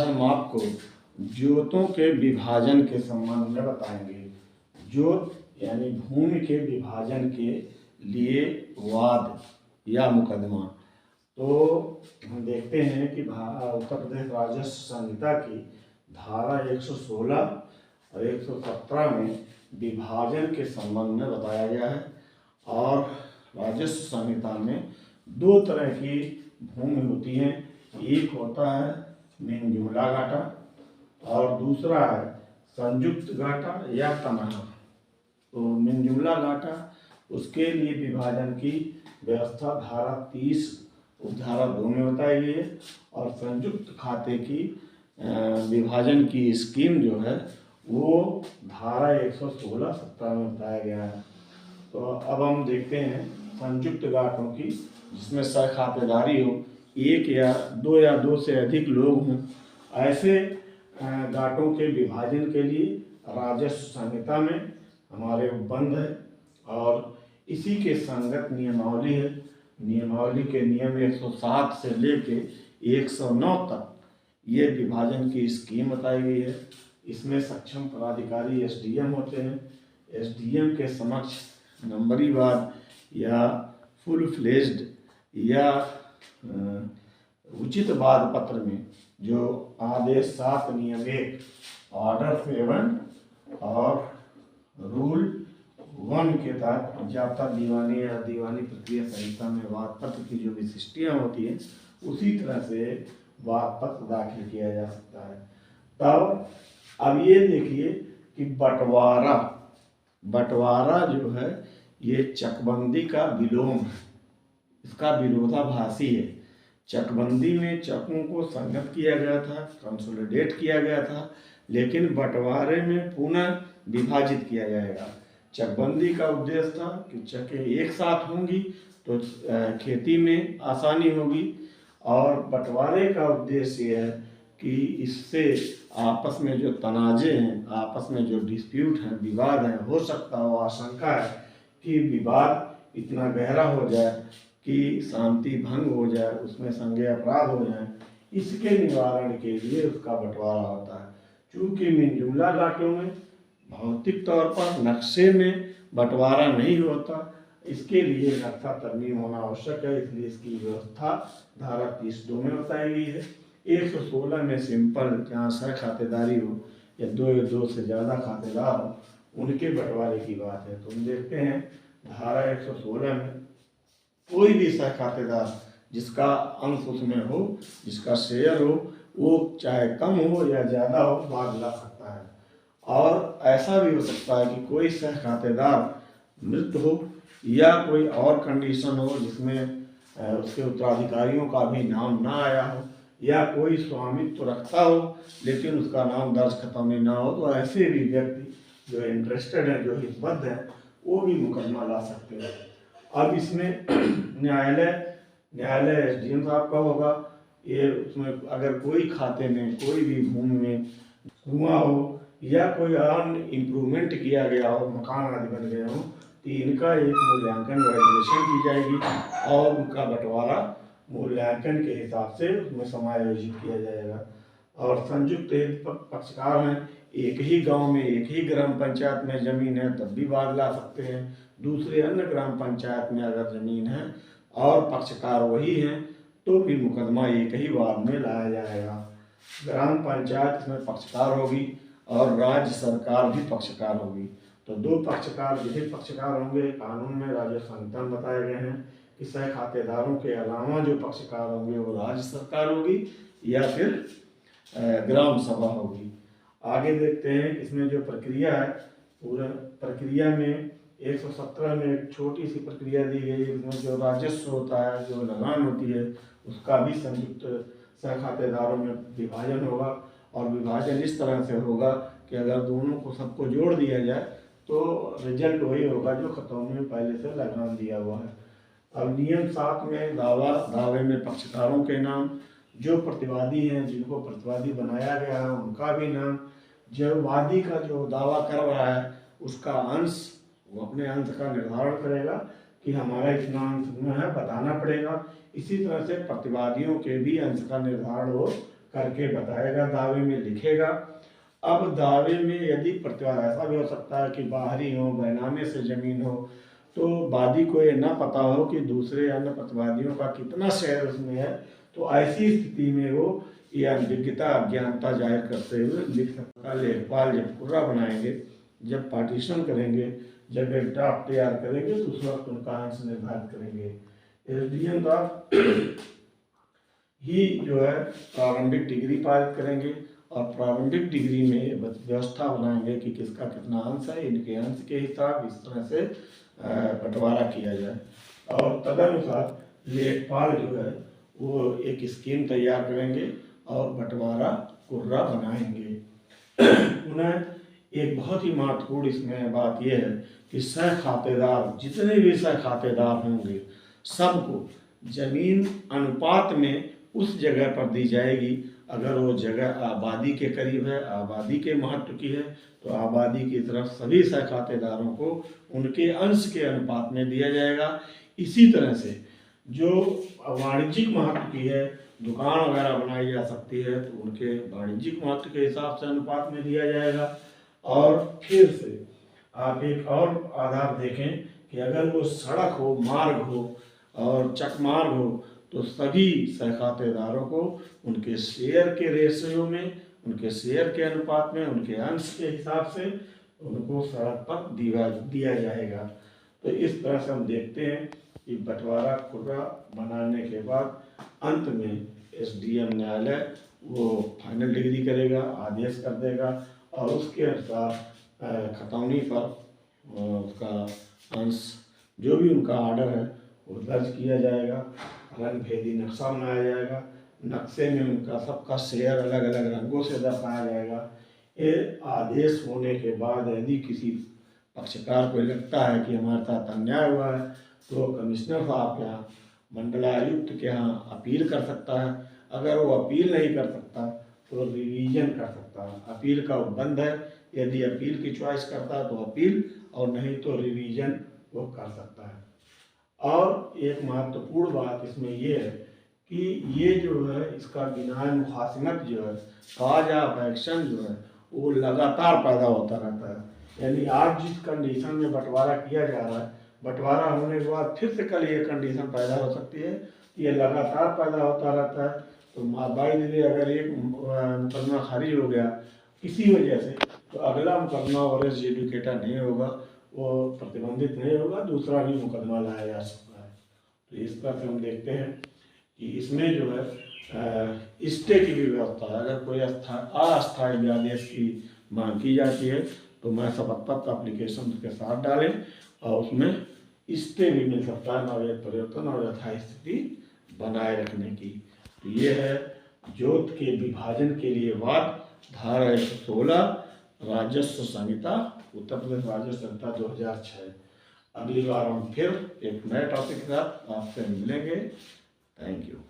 आज हम आपको जोतों के विभाजन के संबंध में बताएंगे। जोत यानी भूमि के विभाजन के लिए वाद या मुकदमा। तो हम देखते हैं कि उत्तर प्रदेश राजस्व संहिता की धारा 116 और 117 में विभाजन के संबंध में बताया गया है। और राजस्व संहिता में दो तरह की भूमि होती है, एक होता है मिन जुमला घाटा और दूसरा है संयुक्त घाटा या तनहा। तो मिन जुमला घाटा उसके लिए विभाजन की व्यवस्था धारा 30 धारा 2 में बताई गई है और संयुक्त खाते की विभाजन की स्कीम जो है वो धारा 116-17 में बताया गया है। तो अब हम देखते हैं संयुक्त घाटों की, जिसमें सहखातेदारी हो, एक या दो से अधिक लोग हों। ऐसे घाटों के विभाजन के लिए राजस्व संहिता में हमारे उपबंध है और इसी के संगत नियमावली है। नियमावली के नियम 107 से लेके 109 तक ये विभाजन की स्कीम बताई गई है। इसमें सक्षम पदाधिकारी एसडीएम होते हैं। एसडीएम के समक्ष नंबरीवार या फुल फ्लेज्ड या उचित वाद पत्र में जो आदेश 7 नियम 1 ऑर्डर 7 और रूल 1 के तहत जाब्ता दीवानी या दीवानी प्रक्रिया संहिता में वाद पत्र की जो विशिष्टियाँ होती हैं उसी तरह से वाद पत्र दाखिल किया जा सकता है। तब अब ये देखिए कि बंटवारा जो है ये चकबंदी का विलोम है, इसका विरोधाभासी है। चकबंदी में चकों को संगत किया गया था, कंसोलिडेट किया गया था, लेकिन बंटवारे में पुनः विभाजित किया जाएगा। चकबंदी का उद्देश्य था कि चकें एक साथ होंगी तो खेती में आसानी होगी, और बंटवारे का उद्देश्य है कि इससे आपस में जो तनाजे हैं, आपस में जो डिस्प्यूट हैं, विवाद हैं, हो सकता हो, आशंका है कि विवाद इतना गहरा हो जाए कि शांति भंग हो जाए, उसमें संज्ञेय अपराध हो जाए, इसके निवारण के लिए उसका बंटवारा होता है। चूँकि मिन जुमला घाटों में भौतिक तौर पर नक्शे में बंटवारा नहीं होता, इसके लिए नक्शा तरमीम होना आवश्यक है, इसलिए इसकी व्यवस्था धारा 30(2) में बताई गई है। 116 में सिंपल, जहाँ सह खातेदारी हो या दो से ज़्यादा खातेदार हो, उनके बंटवारे की बात है। तो हम देखते हैं धारा 116 में कोई भी सह खातेदार जिसका अंश उसमें हो, जिसका शेयर हो, वो चाहे कम हो या ज़्यादा हो, भाग ला सकता है। और ऐसा भी हो सकता है कि कोई सह खातेदार मृत हो या कोई और कंडीशन हो जिसमें उसके उत्तराधिकारियों का भी नाम ना आया हो, या कोई स्वामित्व तो रखता हो लेकिन उसका नाम दर्ज खत्म ना हो, तो ऐसे भी व्यक्ति जो इंटरेस्टेड है, जो हितबद्ध है, वो भी मुकदमा ला सकते हैं। अब इसमें न्यायालय एसडीएम साहब का होगा। ये उसमें अगर कोई खाते में, कोई भी भूमि में कुआं हो या कोई अन्य इम्प्रूवमेंट किया गया हो, मकान आदि बन गए हो, तो इनका एक मूल्यांकन वैल्यूएशन की जाएगी और उनका बंटवारा मूल्यांकन के हिसाब से उसमें समायोजित किया जाएगा। और संयुक्त पक्षकार हैं, एक ही गांव में, एक ही ग्राम पंचायत में ज़मीन है तब भी वाद ला सकते हैं। दूसरे अन्य ग्राम पंचायत में अगर ज़मीन है और पक्षकार वही हैं तो भी मुकदमा एक ही वाद में लाया जाएगा। ग्राम पंचायत इसमें पक्षकार होगी और राज्य सरकार भी पक्षकार होगी। तो दो पक्षकार, विधिक पक्षकार होंगे, कानून में राजस्व संहिता में बताए गए हैं कि सह खातेदारों के अलावा जो पक्षकार होंगे वो राज्य सरकार होगी या फिर ग्राम सभा होगी। आगे देखते हैं इसमें जो प्रक्रिया है, पूरा प्रक्रिया में 117 में एक छोटी सी प्रक्रिया दी गई है। इसमें जो राजस्व होता है, जो लगान होती है, उसका भी संयुक्त सह खातेदारों में विभाजन होगा। और विभाजन इस तरह से होगा कि अगर दोनों को सबको जोड़ दिया जाए तो रिजल्ट वही होगा जो खतौनी में पहले से लगान दिया हुआ है। अब नियम 7 में दावे में पक्षकारों के नाम, जो प्रतिवादी हैं, जिनको प्रतिवादी बनाया गया है, उनका भी नाम, जो वादी का जो दावा कर रहा है उसका अंश, वो अपने अंश का निर्धारण करेगा कि हमारा इतना अंश में है, बताना पड़ेगा। इसी तरह से प्रतिवादियों के भी अंश का निर्धारण वो करके बताएगा, दावे में लिखेगा। अब दावे में यदि प्रतिवाद, ऐसा भी हो सकता है कि बाहरी हो, बैनामे से ज़मीन हो, तो वादी को ये ना पता हो कि दूसरे अन्य प्रतिवादियों का कितना शेयर उसमें है, तो ऐसी स्थिति में वो ये अनभिज्ञता, अज्ञानता जाहिर करते हुए लिख सकता है। लेखपाल जब कुर्रा बनाएंगे, जब पार्टीशन करेंगे, जब एक ड्राफ्ट तैयार करेंगे, तो उस वक्त उनका अंश निर्धारित करेंगे। एसडीएम साहब ही जो है प्रारंभिक डिग्री पारित करेंगे और प्रारंभिक डिग्री में व्यवस्था बनाएंगे कि किसका कितना अंश है, इनके अंश के हिसाब इस तरह से बंटवारा किया जाए। और तदनुसार लेखपाल जो है वो एक स्कीम तैयार करेंगे और बंटवारा कुर्रा बनाएंगे। उन्हें एक बहुत ही महत्वपूर्ण इसमें बात यह है कि सह खातेदार, जितने भी सह खातेदार होंगे, सबको जमीन अनुपात में उस जगह पर दी जाएगी। अगर वो जगह आबादी के करीब है, आबादी के महत्व की है, तो आबादी की तरफ सभी सह खातेदारों को उनके अंश के अनुपात में दिया जाएगा। इसी तरह से जो वाणिज्यिक महत्व की है, दुकान वगैरह बनाई जा सकती है, तो उनके वाणिज्यिक महत्व के हिसाब से अनुपात में दिया जाएगा। और फिर से आप एक और आधार देखें कि अगर वो सड़क हो, मार्ग हो और चकमार्ग हो, तो सभी सहखातेदारों को उनके शेयर के रेशियो में, उनके शेयर के अनुपात में, उनके अंश के हिसाब से उनको सड़क पर दिया जाएगा। तो इस तरह से हम देखते हैं कि बंटवारा कुर्रा बनाने के बाद अंत में एसडीएम न्यायालय वो फाइनल डिग्री करेगा, आदेश कर देगा और उसके अनुसार खतौनी पर उसका अंश, जो भी उनका आर्डर है, वो दर्ज किया जाएगा। रंग भेदी नक्शा बनाया जाएगा, नक्शे में उनका सबका शेयर अलग अलग रंगों से दर्शाया जाएगा। ये आदेश होने के बाद यदि किसी पक्षकार को लगता है कि हमारे साथ अन्याय हुआ है, तो कमिश्नर साहब के यहाँ, मंडलायुक्त के यहाँ अपील कर सकता है। अगर वो अपील नहीं कर सकता तो रिवीजन कर सकता है। अपील का उपबंध है, यदि अपील की चॉइस करता है तो अपील, और नहीं तो रिवीजन वो कर सकता है। और एक महत्वपूर्ण बात इसमें ये है कि ये जो है इसका बिना मुखासिमत जो है, काज ऑफ एक्शन जो है, वो लगातार पैदा होता रहता है। यानी आज जिस कंडीशन में बंटवारा किया जा रहा है, बंटवारा होने के बाद फिर से कल ये कंडीशन पैदा हो सकती है, ये लगातार पैदा होता रहता है। तो बाई द वे अगर एक मुकदमा खारिज हो गया किसी वजह से, तो अगला मुकदमा और एजुकेटर नहीं होगा, वो प्रतिबंधित नहीं होगा, दूसरा भी मुकदमा लाया जा सकता है। तो इस तरह से हम देखते हैं कि इसमें जो है स्टे की भी व्यवस्था है। अगर कोई अस्थायी आदेश की मांग की जाती है, तो मैं शपथ पत्र एप्लीकेशन उसके साथ डालें और उसमें स्टे भी मिल सकता है नवजात परिवर्तन और यथास्थिति स्थिति बनाए रखने की। तो ये है जोत के विभाजन के लिए वाद, धारा 116 राजस्व संहिता, उत्तर प्रदेश राजस्व संहिता 2006। अगली बार हम फिर एक नए टॉपिक के साथ आपसे मिलेंगे। Thank you.